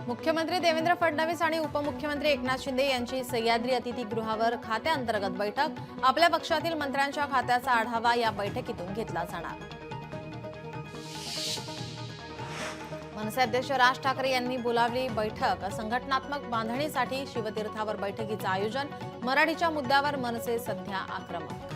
मुख्यमंत्री देवेंद्र फडणवीस आणि उपमुख्यमंत्री एकनाथ शिंदे यांची सह्याद्री अतिथीगृहावर खात्याअंतर्गत बैठक। आपल्या पक्षातील मंत्र्यांच्या खात्याचा आढावा या बैठकीतून घेतला जाणार। मनसे अध्यक्ष राज ठाकरे यांनी बोलावली बैठक। संघटनात्मक बांधणीसाठी शिवतीर्थावर बैठकीचं आयोजन। मराठीच्या मुद्द्यावर मनसे सध्या आक्रमक।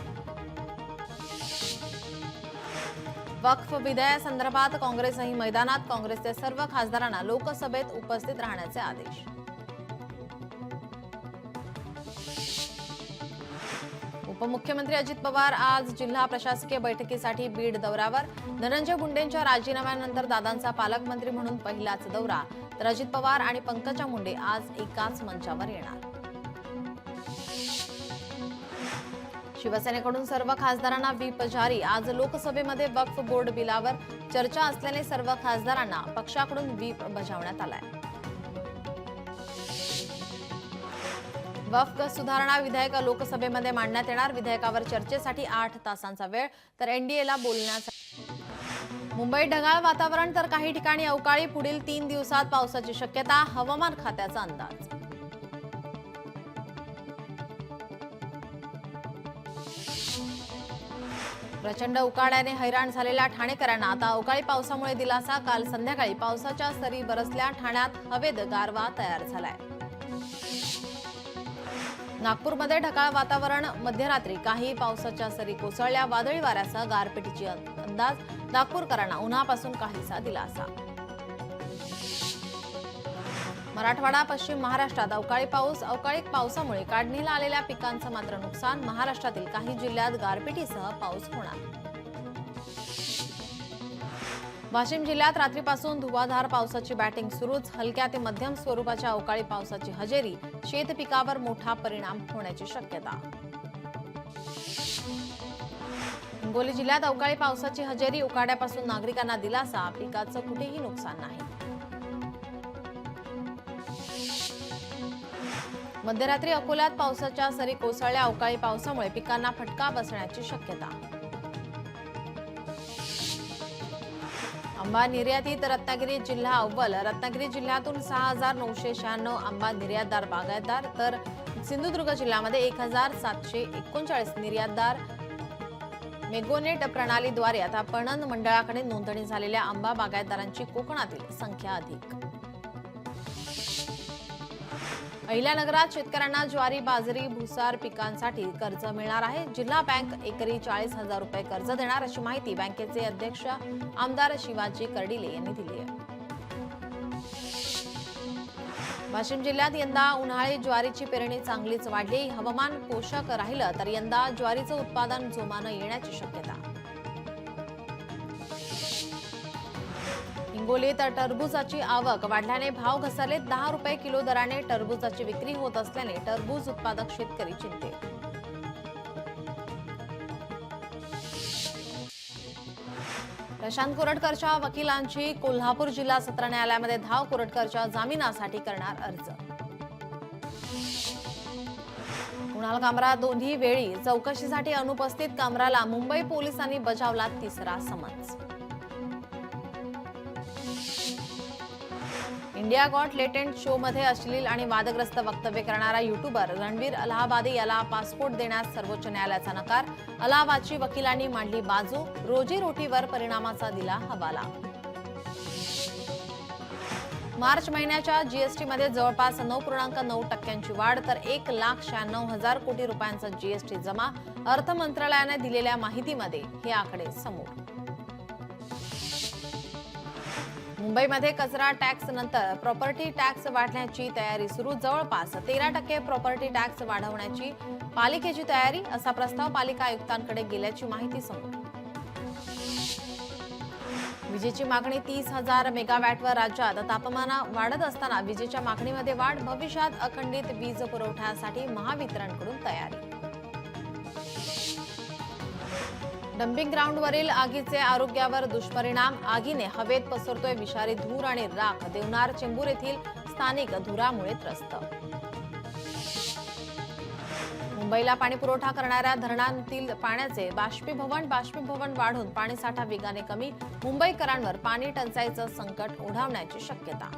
वक्फ विधेयकासंदर्भात काँग्रेसही मैदानात। काँग्रेसचे सर्व खासदारांना लोकसभेत उपस्थित राहण्याचे आदेश। उपमुख्यमंत्री अजित पवार आज जिल्हा प्रशासकीय बैठकीसाठी बीड दौऱ्यावर। धनंजय मुंडेंच्या राजीनाम्यानंतर दादांचा पालकमंत्री म्हणून पहिलाच दौरा, तर अजित पवार आणि पंकजा मुंडे आज एकाच मंचावर येणार। शिवसेनेकडून सर्व खासदारांना व्हीप जारी। आज लोकसभेमध्ये वक्फ बोर्ड बिलावर चर्चा असल्याने सर्व खासदारांना पक्षाकडून व्हीप बजावण्यात आलाय। वक्फ सुधारणा विधेयक लोकसभेमध्ये मांडण्यात येणार। विधेयकावर चर्चेसाठी 8 तासांचा वेळ, तर एनडीएला बोलण्यासाठी। मुंबईत ढगाळ वातावरण, तर काही ठिकाणी अवकाळी। पुढील 3 दिवसात पावसाची शक्यता, हवामान खात्याचा अंदाज। प्रचंड उकाड्याने हैराण झालेल्या ठाणेकरांना आता अवकाळी पावसामुळे दिलासा। काल संध्याकाळी पावसाच्या सरी बरसल्या। ठाण्यात हवेत गारवा तयार झालाय। नागपूरमध्ये ढगाळ वातावरण, मध्यरात्री काही पावसाच्या सरी कोसळल्या। वादळी वाऱ्यासह गारपिटीची अंदाज। नागपूरकरांना उन्हापासून काहीसा दिलासा। मराठवाडा, पश्चिम महाराष्ट्रात अवकाळी पाऊस। अवकाळी पावसामुळे काढणीला आलेल्या पिकांचं मात्र नुकसान। महाराष्ट्रातील काही जिल्ह्यात गारपिटीसह पाऊस होणार। वाशिम जिल्ह्यात रात्रीपासून धुवाधार पावसाची बॅटिंग सुरूच। हलक्या ते मध्यम स्वरूपाच्या अवकाळी पावसाची हजेरी। शेत पिकावर मोठा परिणाम होण्याची शक्यता। हिंगोली जिल्ह्यात अवकाळी पावसाची हजेरी। उकाड्यापासून नागरिकांना दिलासा। पिकाचं कुठेही नुकसान नाही। मध्यरात्री अकोल्यात पावसाच्या सरी कोसळल्या। अवकाळी पावसामुळे पिकांना फटका बसण्याची शक्यता। आंबा निर्यातीत रत्नागिरी जिल्हा अव्वल। रत्नागिरी जिल्ह्यातून 6,996 आंबा निर्यातदार बागायतदार, तर सिंधुदुर्ग जिल्ह्यामध्ये 1,739 निर्यातदार। मेगोनेट प्रणालीद्वारे आता पणन मंडळाकडे नोंदणी झालेल्या आंबा बागायतदारांची कोकणातील संख्या अधिक। अहिल्यानगरात शेतकऱ्यांना ज्वारी, बाजरी, भुसार पिकांसाठी कर्ज मिळणार आहे। जिल्हा बँक एकरी 40,000 रुपये कर्ज देणार, अशी माहिती बँकेचे अध्यक्ष आमदार शिवाजी कर्डिले यांनी दिली आहे। वाशिम जिल्ह्यात यंदा उन्हाळी ज्वारीची पेरणी चांगलीच वाढली। हवामान पोषक राहिलं तर यंदा ज्वारीचं उत्पादन जोमानं येण्याची शक्यता। हिंगोलीत टरबूजाची आवक वाढल्याने भाव घसरले। 10 रुपये किलो दराने टरबूजाची विक्री होत असल्याने टरबूज उत्पादक शेतकरी चिंतेत। प्रशांत कोरटकरच्या वकिलांची कोल्हापूर जिल्हा सत्र न्यायालयामध्ये धाव। कोरटकरच्या जामिनासाठी करणार अर्ज। कुणाल कामरा दोन्ही वेळी चौकशीसाठी अनुपस्थित। कामराला मुंबई पोलिसांनी बजावला 3रा summons. India got latent show मध्ये अश्लील आणि वादग्रस्त वक्तव्य करणारा युट्यूबर रणवीर अलाहाबादी याला पासपोर्ट देण्यास सर्वोच्च न्यायालयाचा नकार। अलाहाबादची वकिलांनी मांडली बाजू। रोजीरोटीवर परिणामाचा दिला हवाला। मार्च महिन्याच्या जीएसटीमध्ये जवळपास 9.9% वाढ, तर 1,96,000 कोटी रुपयांचा जीएसटी जमा। अर्थ मंत्रालयाने दिलेल्या माहितीमध्ये हे आकडे समोर। मुंबईमध्ये कचरा टॅक्स नंतर प्रॉपर्टी टॅक्स वाढण्याची तयारी सुरू। जवळपास 13% प्रॉपर्टी टॅक्स वाढवण्याची पालिकेची तयारी, असा प्रस्ताव पालिका आयुक्तांकडे गेल्याची माहिती समोर। विजेची मागणी 30,000 मेगावॅटवर। राज्यात तापमान वाढत असताना विजेच्या मागणीमध्ये वाढ। भविष्यात अखंडित वीज पुरवठ्यासाठी महावितरणकडून तयारी। डम्पिंग ग्राउंडवरील आगीचे आरोग्यावर दुष्परिणाम। आगीने हवेत पसरतोय विषारी धूर आणि राख। देवनार चेंबूर येथील स्थानिक धुरामुळे त्रस्त। मुंबईला पाणी पुरवठा करणाऱ्या धरणांतील पाण्याचे बाष्पीभवन वाढून पाणीसाठा वेगाने कमी, मुंबईकरांवर पाणी टंचाईचं संकट ओढावण्याची शक्यता.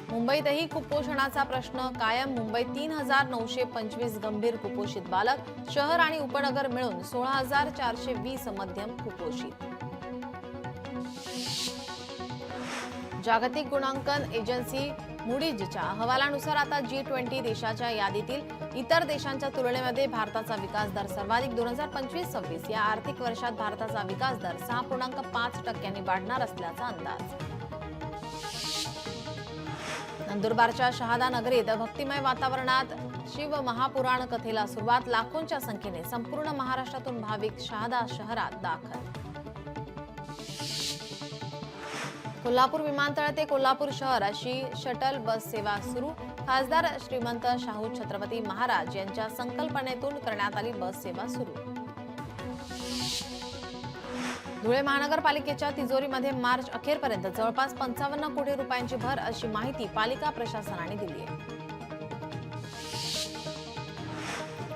मुंबईतही कुपोषणाचा प्रश्न कायम. मुंबईत 3,925 गंभीर कुपोषित बालक, शहर आणि उपनगर मिळून 16,420 मध्यम कुपोषित. जागतिक गुणांकन एजन्सी मूडीजच्या अहवालानुसार आता G20 देशाच्या यादीतील इतर देशांच्या तुलनेमध्ये भारताचा विकास दर सर्वाधिक. 2025-26 या आर्थिक वर्षात भारताचा विकास दर 6.5% वाढणार असल्याचा अंदाज. नंदुरबारच्या शहादा नगरीत भक्तिमय वातावरणात शिव महापुराण कथेला सुरुवात. लाखोंच्या संख्येने संपूर्ण महाराष्ट्रातून भाविक शहादा शहरात दाखल. कोल्हापूर विमानतळ ते कोल्हापूर शहर अशी शटल बस सेवा सुरू. खासदार श्रीमंत शाहू छत्रपती महाराज यांच्या संकल्पनेतून करण्यात आली बस सेवा सुरू. धुळे महानगरपालिकेच्या तिजोरीमध्ये मार्च अखेरपर्यंत जवळपास 55 कोटी रुपयांची भर, अशी माहिती पालिका प्रशासनाने दिली आहे.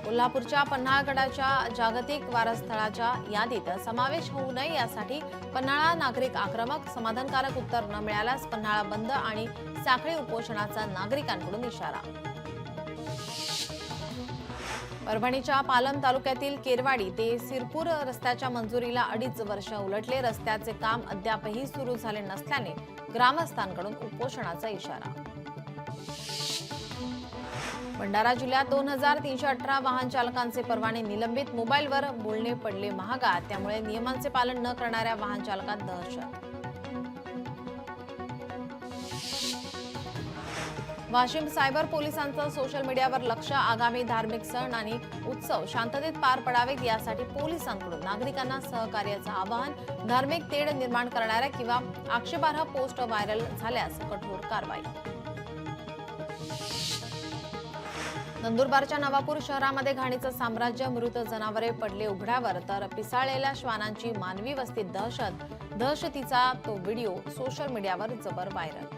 कोल्हापूरच्या पन्हाळगडाच्या जागतिक वारसस्थळाच्या यादीत समावेश होऊ नये यासाठी पन्हाळा नागरिक आक्रमक. समाधानकारक उत्तर न मिळाल्यास पन्हाळा बंद आणि साखळी उपोषणाचा नागरिकांकडून इशारा. परभणीच्या पालम तालुक्यातील केरवाडी ते सिरपूर रस्त्याच्या मंजुरीला 2.5 वर्ष उलटले. रस्त्याचे काम अद्यापही सुरू झाले नसल्याने ग्रामस्थांकडून उपोषणाचा इशारा. भंडारा जिल्ह्यात 2,318 वाहन चालकांचे परवाने निलंबित. मोबाईलवर बोलणे पडले महागात, त्यामुळे नियमांचे पालन न करणाऱ्या वाहन चालकात दहशत. वाशिम सायबर पोलिसांचं सोशल मीडियावर लक्ष. आगामी धार्मिक सण आणि उत्सव शांततेत पार पडावेत यासाठी पोलिसांकडून नागरिकांना सहकार्याचं आवाहन. धार्मिक तेढ निर्माण करणाऱ्या किंवा आक्षेपार्ह पोस्ट व्हायरल झाल्यास कठोर कारवाई. नंदुरबारच्या नवापूर शहरामध्ये घाणीचं साम्राज्य. मृत जनावरे पडले उघड्यावर तर पिसाळलेल्या श्वानांची मानवी वस्तीत दहशत. दहशतीचा तो व्हिडिओ सोशल मीडियावर जबर व्हायरल.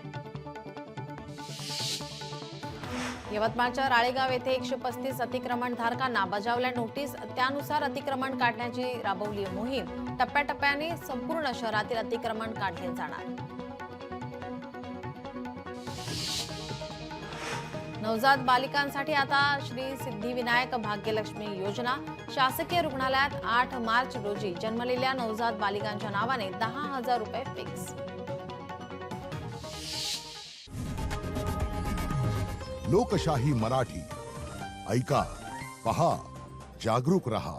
यवतमाळच्या राळेगाव येथे 135 अतिक्रमणधारकांना बजावल्या नोटीस. त्यानुसार अतिक्रमण काढण्याची राबवली मोहीम. टप्प्याटप्प्याने संपूर्ण शहरातील अतिक्रमण काढले जाणार. नवजात बालिकांसाठी आता श्री सिद्धिविनायक भाग्यलक्ष्मी योजना. शासकीय रुग्णालयात 8 मार्च रोजी जन्मलेल्या नवजात बालिकांच्या नावाने 10,000 रुपये फिक्स. लोकशाही मराठी ऐका, पहा, जागरूक रहा.